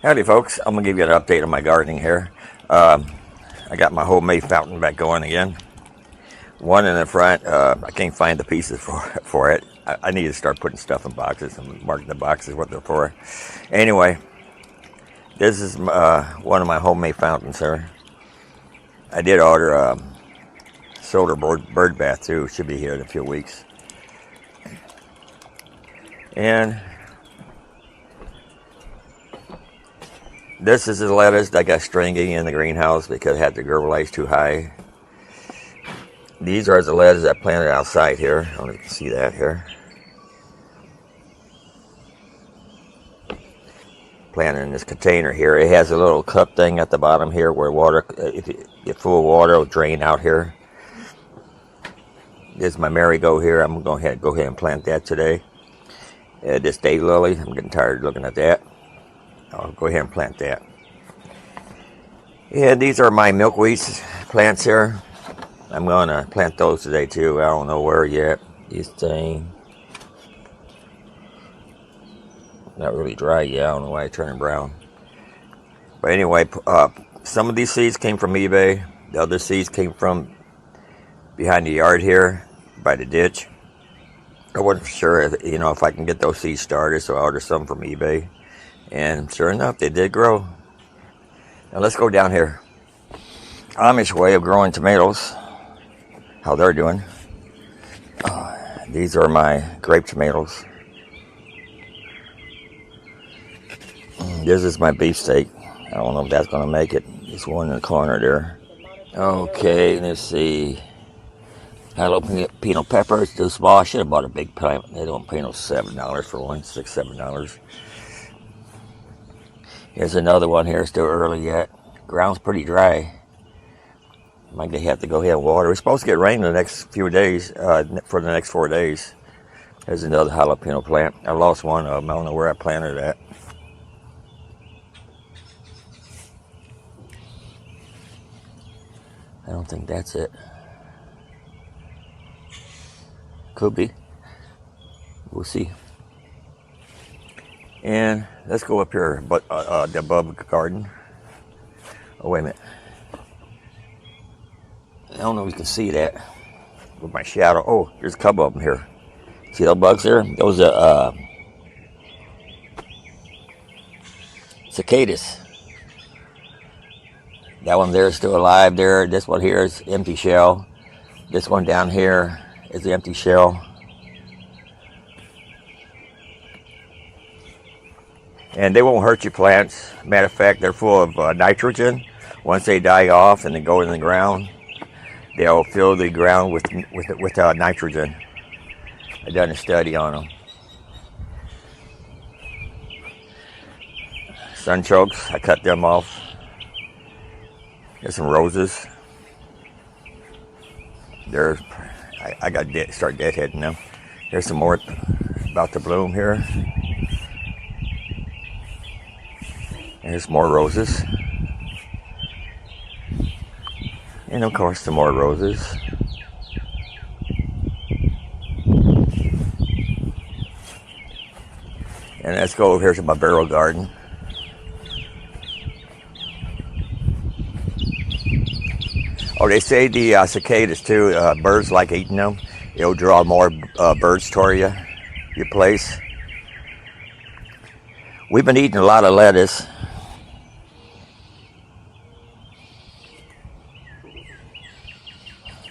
Howdy folks, I'm going to give you an update on my gardening here. I got my homemade fountain back going again. One in the front, I can't find the pieces for it. I need to start putting stuff in boxes and marking the boxes what they're for. Anyway, this is one of my homemade fountains here. I did order a solar bird bath too. Should be here in a few weeks. And this is the lettuce that got stringy in the greenhouse because it had the grow lights too high. These are the lettuce I planted outside here. I don't know if you can see that here. Planted in this container here. It has a little cup thing at the bottom here where water, if you get full of water, it'll drain out here. This is my marigold here. I'm going to go ahead and plant that today. This daylily, I'm getting tired of looking at that. I'll go ahead and plant that. And these are my milkweed plants here. I'm going to plant those today too. I don't know where yet. These things not really dry yet. I don't know why it's turning brown. But anyway, some of these seeds came from eBay. The other seeds came from behind the yard here by the ditch. I wasn't sure if I can get those seeds started, so I ordered some from eBay. And sure enough, they did grow. Now let's go down here. Amish way of growing tomatoes. How they're doing. These are my grape tomatoes. This is my beefsteak. I don't know if that's going to make it. There's one in the corner there. Okay, let's see. Jalapeno peppers, too small. I should have bought a big plant. They don't pay no $7 for one, $6, $7. Here's another one here, still early yet. Ground's pretty dry. Might have to go ahead and water. We're supposed to get rain in the next few days, for the next 4 days. There's another jalapeno plant. I lost one of them. I don't know where I planted it at. I don't think that's it. Could be. We'll see. And let's go up here, but the above garden. Oh, wait a minute. I don't know if you can see that with my shadow. Oh, there's a couple of them here. See those bugs there? Those are cicadas. That one there is still alive there. This one here is empty shell. This one down here is the empty shell. And they won't hurt your plants. Matter of fact, they're full of nitrogen. Once they die off and they go in the ground, they'll fill the ground with nitrogen. I've done a study on them. Sunchokes, I cut them off. There's some roses. I got start deadheading them. There's some more about to bloom here. There's more roses. And of course some more roses. And let's go over here to my barrel garden. Oh, they say the cicadas too, birds like eating them. It'll draw more birds toward your place. We've been eating a lot of lettuce.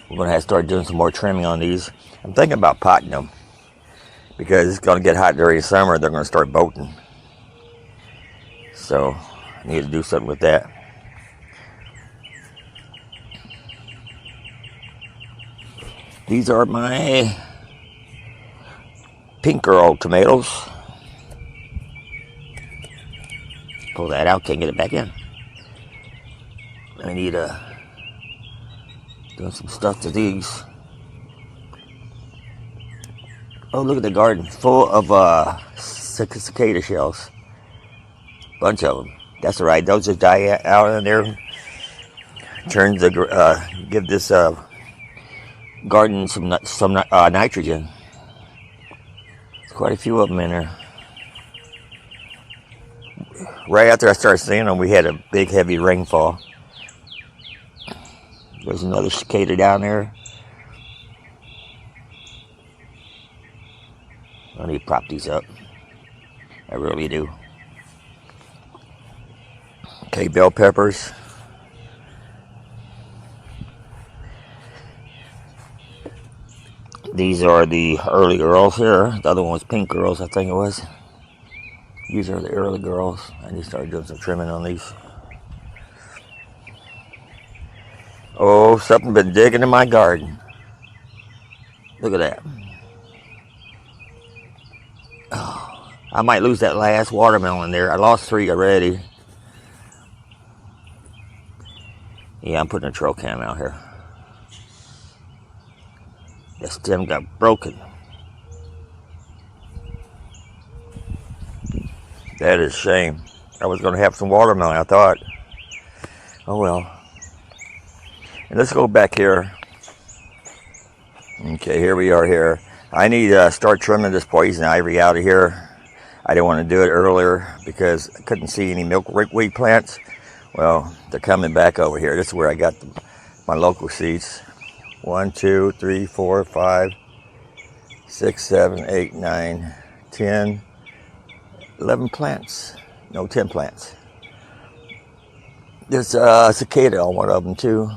We're going to have to start doing some more trimming on these. I'm thinking about potting them because it's going to get hot during the summer. They're going to start bolting. So I need to do something with that. These are my pink girl tomatoes. Pull that out, can't get it back in. I need doing some stuff to these. Oh, look at the garden, full of cicada shells. Bunch of them. That's right, those just die out in there. Turns the give this garden some nitrogen. There's quite a few of them in there. right after I started seeing them, we had a big heavy rainfall. There's another cicada down there. I need to prop these up. I really do. Okay, bell peppers. These are the early girls here. The other one was pink girls, I think it was. These are the early girls. I need to start doing some trimming on these. Oh, something been digging in my garden. Look at that. Oh, I might lose that last watermelon there. I lost 3 already. Yeah, I'm putting a trail cam out here. The stem got broken. That is a shame. I was going to have some watermelon, I thought. Oh well. And let's go back here. Okay, here we are here. I need to start trimming this poison ivy out of here. I didn't want to do it earlier because I couldn't see any milkweed plants. Well, they're coming back over here. This is where I got my local seeds. 1, 2, 3, 4, 5, 6, 7, 8, 9, 10, 11 plants. No, 10 plants. There's a cicada on one of them too.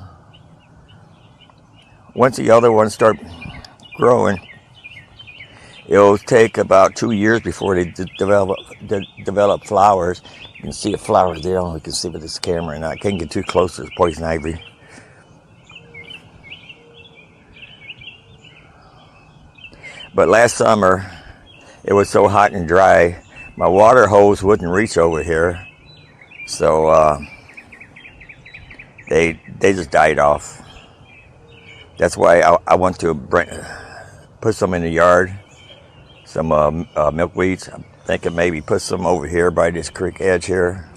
Once the other ones start growing, it'll take about 2 years before they develop flowers. You can see a flower there. I don't know if you can see with this camera, and I can't get too close to this poison ivy. But last summer, it was so hot and dry, my water hose wouldn't reach over here, so they just died off. That's why I want to put some in the yard, some milkweeds. I'm thinking maybe put some over here by this creek edge here.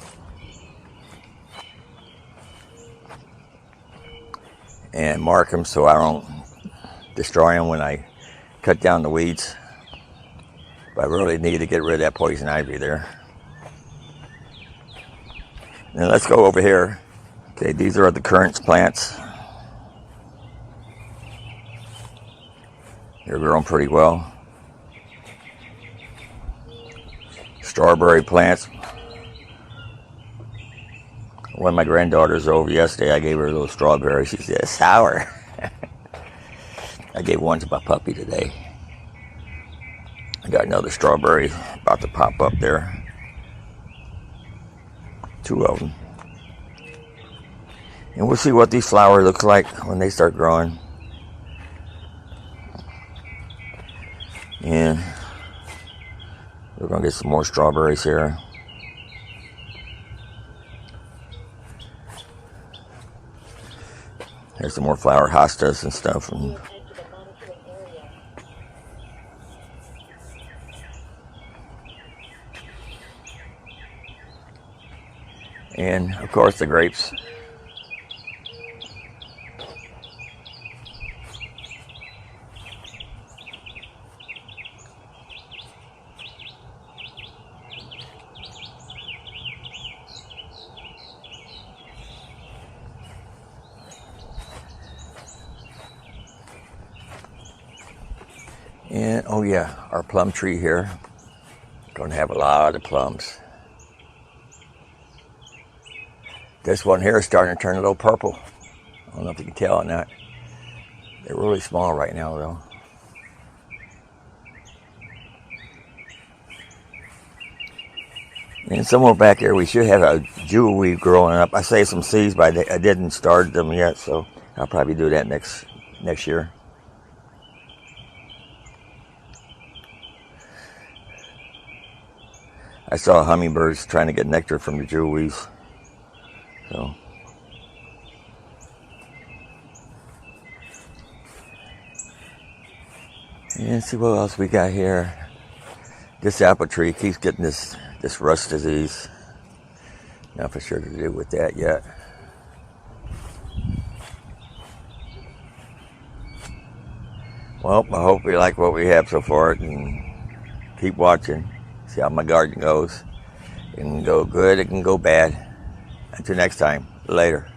And mark them so I don't destroy them when I cut down the weeds. But I really need to get rid of that poison ivy there. Now let's go over here. Okay, these are the currants plants. They're growing pretty well. Strawberry plants. One of my granddaughters over yesterday, I gave her a little strawberry. She said, sour. I gave one to my puppy today. I got another strawberry about to pop up there. 2 of them. And we'll see what these flowers look like when they start growing. And we're going to get some more strawberries here. There's some more flower hostas and stuff. And of course the grapes. And oh yeah, our plum tree here, going to have a lot of plums. This one here is starting to turn a little purple. I don't know if you can tell or not. They're really small right now though. And somewhere back here we should have a jewel weed growing up. I saved some seeds, but I didn't start them yet, so I'll probably do that next year. I saw hummingbirds trying to get nectar from the jewel weeds. So, and let's see what else we got here. This apple tree keeps getting this rust disease. Not for sure to do with that yet. Well, I hope you like what we have so far and keep watching. See how my garden goes. It can go good, it can go bad. Until next time, later.